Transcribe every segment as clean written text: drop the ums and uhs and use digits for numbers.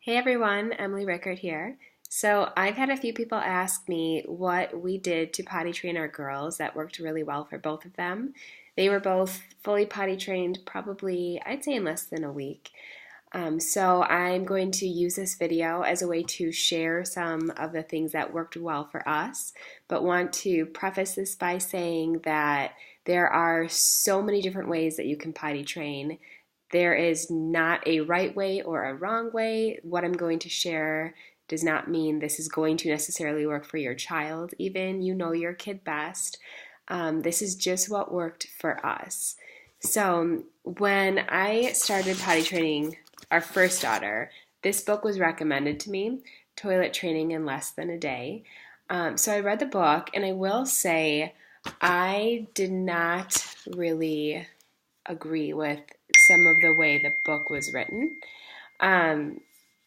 Hey everyone, Emily Rickard here. So I've had a few people ask me what we did to potty train our girls that worked really well for both of them. They were both fully potty trained probably, I'd say in less than a week. So I'm going to use this video as a way to share some of the things that worked well for us, but want to preface this by saying that there are so many different ways that you can potty train. There is not a right way or a wrong way. What I'm going to share does not mean this is going to necessarily work for your child, even. You know your kid best. This is just what worked for us. So when I started potty training our first daughter, this book was recommended to me, Toilet Training in Less Than a Day. So I read the book, and I will say I did not really agree with some of the way the book was written.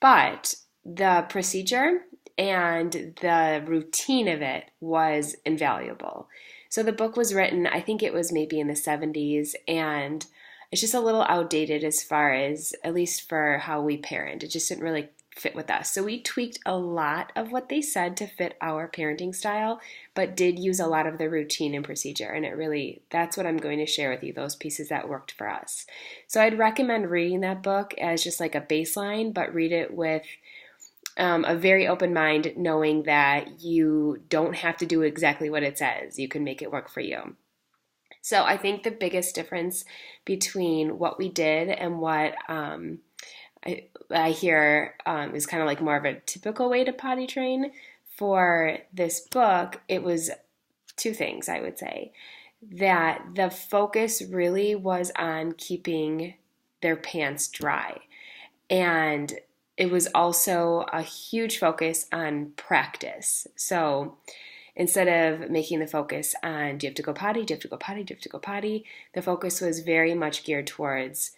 But the procedure and the routine of it was invaluable. So the book was written, I think it was maybe in the 70s, and it's just a little outdated as far as, at least for how we parent. It just didn't really fit with us. So we tweaked a lot of what they said to fit our parenting style, but did use a lot of the routine and procedure. And that's what I'm going to share with you, those pieces that worked for us. So I'd recommend reading that book as just like a baseline, but read it with a very open mind, knowing that you don't have to do exactly what it says. You can make it work for you. So I think the biggest difference between what we did and what I hear is kind of like more of a typical way to potty train. For this book, it was two things, I would say. That the focus really was on keeping their pants dry. And it was also a huge focus on practice. So instead of making the focus on, do you have to go potty, do you have to go potty, do you have to go potty, the focus was very much geared towards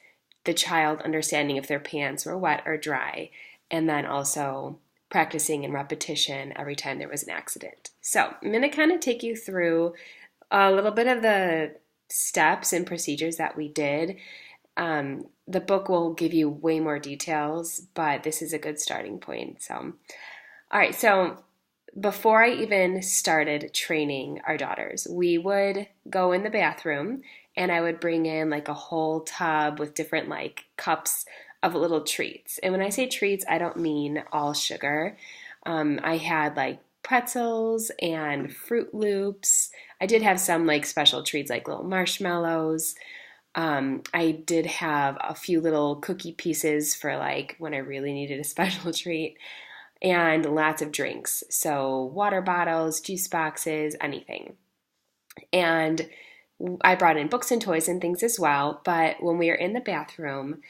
the child understanding if their pants were wet or dry, and then also practicing in repetition every time there was an accident. So I'm going to kind of take you through a little bit of the steps and procedures that we did. The book will give you way more details, but this is a good starting point. So, all right, so before I even started training our daughters, we would go in the bathroom and I would bring in like a whole tub with different like cups of little treats. And when I say treats, I don't mean all sugar. I had like pretzels and Fruit Loops. I did have some like special treats like little marshmallows. I did have a few little cookie pieces for like when I really needed a special treat, and lots of drinks. So water bottles, juice boxes, anything. And I brought in books and toys and things as well. But when we were in the bathroom,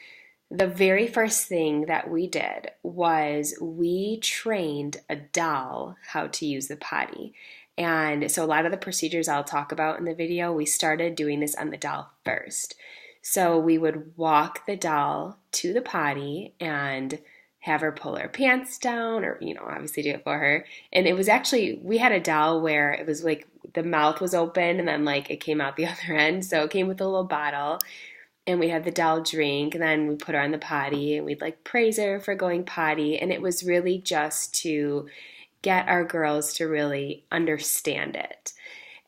the very first thing that we did was we trained a doll how to use the potty. And so a lot of the procedures I'll talk about in the video, we started doing this on the doll first. So we would walk the doll to the potty and have her pull her pants down, or, obviously do it for her. And it was actually, we had a doll where it was like the mouth was open and then like it came out the other end. So it came with a little bottle, and we had the doll drink, and then we put her on the potty and we'd like praise her for going potty. And it was really just to get our girls to really understand it.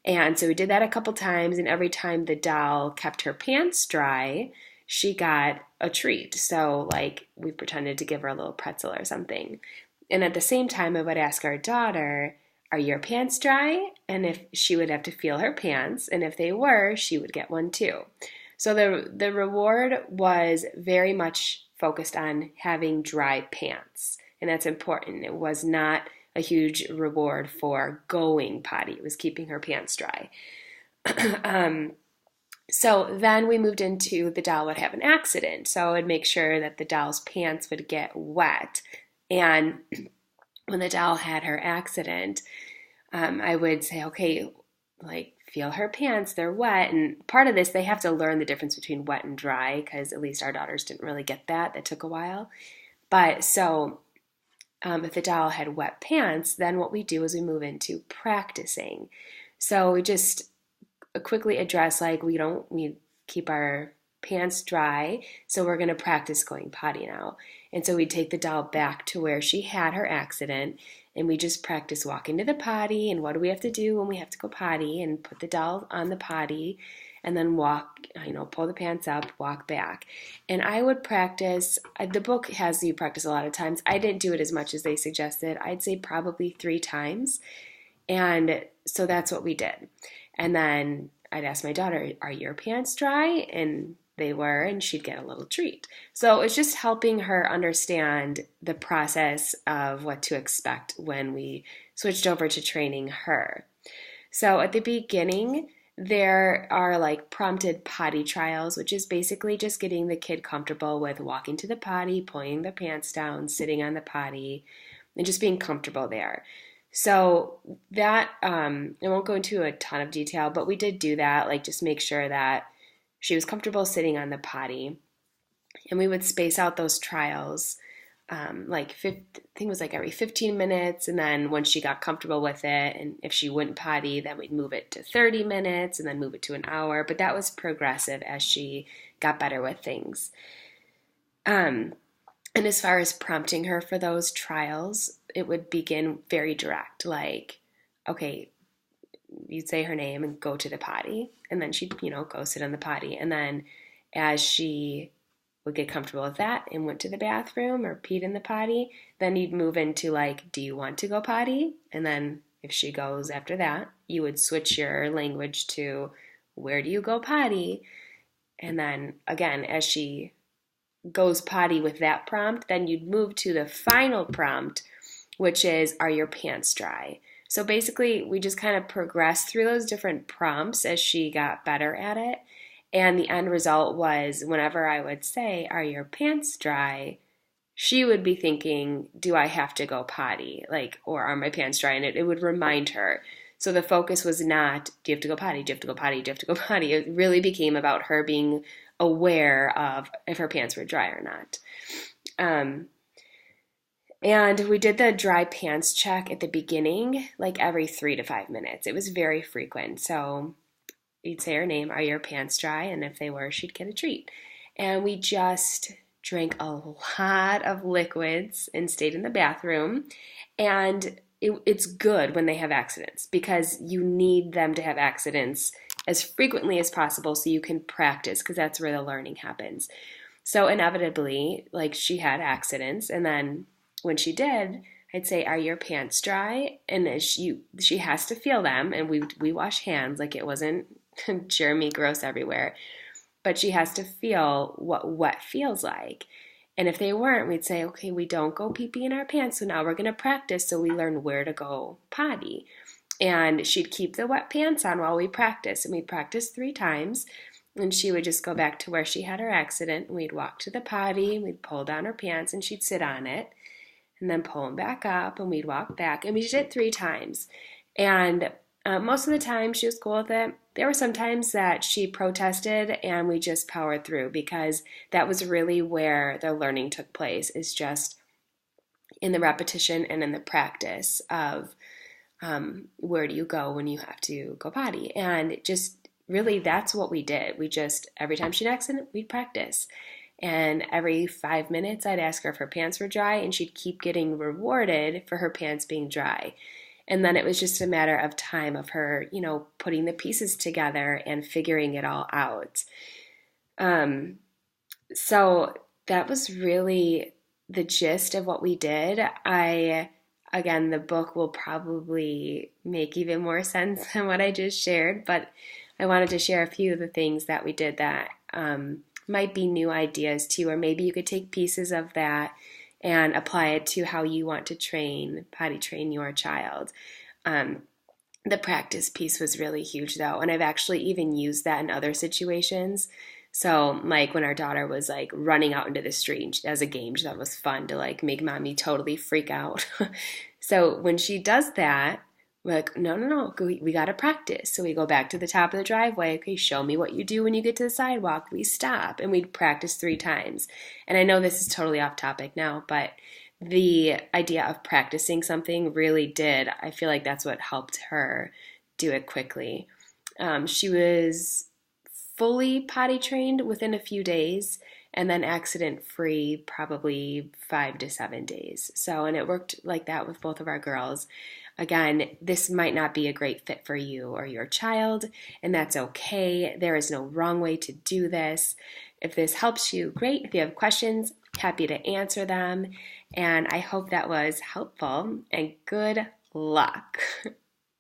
And so we did that a couple times, and every time the doll kept her pants dry, she got a treat. So like we pretended to give her a little pretzel or something. And at the same time, I would ask our daughter, are your pants dry? And if she would have to feel her pants, and if they were, she would get one too. So the reward was very much focused on having dry pants, and that's important. It was not a huge reward for going potty. It was keeping her pants dry. So then we moved into the doll would have an accident. So I would make sure that the doll's pants would get wet. And when the doll had her accident, I would say, okay, like feel her pants, they're wet. And part of this, they have to learn the difference between wet and dry, because at least our daughters didn't really get that. That took a while. But so if the doll had wet pants, then what we do is we move into practicing. So we just quickly address like we keep our pants dry, so we're going to practice going potty now. And so we'd take the doll back to where she had her accident, and we just practice walking to the potty and what do we have to do when we have to go potty, and put the doll on the potty and then walk, pull the pants up, walk back. And I would practice, the book has you practice a lot of times. I didn't do it as much as they suggested. I'd say probably 3 times. And so that's what we did. And then I'd ask my daughter, are your pants dry? And they were, and she'd get a little treat. So it's just helping her understand the process of what to expect when we switched over to training her. So at the beginning, there are like prompted potty trials, which is basically just getting the kid comfortable with walking to the potty, pulling their pants down, sitting on the potty, and just being comfortable there. So that, I won't go into a ton of detail, but we did do that, like just make sure that she was comfortable sitting on the potty. And we would space out those trials, I think it was like every 15 minutes. And then once she got comfortable with it, and if she wouldn't potty, then we'd move it to 30 minutes and then move it to an hour. But that was progressive as she got better with things. And as far as prompting her for those trials, it would begin very direct, like, okay, you'd say her name and go to the potty, and then she'd, go sit on the potty. And then as she would get comfortable with that and went to the bathroom or peed in the potty, then you'd move into like, do you want to go potty? And then if she goes after that, you would switch your language to, where do you go potty? And then again, as she goes potty with that prompt, then you'd move to the final prompt, which is, are your pants dry? So basically, we just kind of progressed through those different prompts as she got better at it. And the end result was, whenever I would say, are your pants dry? She would be thinking, do I have to go potty? Or are my pants dry? And it would remind her. So the focus was not, do you have to go potty? Do you have to go potty? Do you have to go potty? It really became about her being aware of if her pants were dry or not. And we did the dry pants check at the beginning, like every 3 to 5 minutes. It was very frequent. So you'd say her name, are your pants dry? And if they were, she'd get a treat. And we just drank a lot of liquids and stayed in the bathroom. And it's good when they have accidents, because you need them to have accidents as frequently as possible so you can practice, because that's where the learning happens. So inevitably, she had accidents, and then when she did, I'd say, are your pants dry? And she has to feel them, and we wash hands, like it wasn't germy gross everywhere, but she has to feel what wet feels like. And if they weren't, we'd say, okay, we don't go pee-pee in our pants, so now we're going to practice so we learn where to go potty. And she'd keep the wet pants on while we practice, and we'd practice 3 times, and she would just go back to where she had her accident, and we'd walk to the potty, and we'd pull down her pants, and she'd sit on it, and then pull them back up, and we'd walk back, and we did it 3 times. And most of the time, she was cool with it. There were some times that she protested, and we just powered through, because that was really where the learning took place, is just in the repetition and in the practice of where do you go when you have to go potty. And just really, that's what we did. We just, every time she'd accident, we'd practice. And every 5 minutes, I'd ask her if her pants were dry, and she'd keep getting rewarded for her pants being dry. And then it was just a matter of time of her, putting the pieces together and figuring it all out. So that was really the gist of what we did. Again, the book will probably make even more sense than what I just shared, but I wanted to share a few of the things that we did that might be new ideas too, or maybe you could take pieces of that and apply it to how you want to potty train your child. The practice piece was really huge though, and I've actually even used that in other situations. So when our daughter was running out into the street as a game, that was fun to make mommy totally freak out. So when she does that, we're like, no, we got to practice. So we go back to the top of the driveway. Okay, show me what you do when you get to the sidewalk. We stop, and we'd practice 3 times. And I know this is totally off topic now, but the idea of practicing something really did. I feel like that's what helped her do it quickly. She was fully potty trained within a few days, and then accident free probably 5 to 7 days. So, and it worked like that with both of our girls. Again, this might not be a great fit for you or your child, and that's okay. There is no wrong way to do this. If this helps you, great. If you have questions, happy to answer them. And I hope that was helpful, and good luck.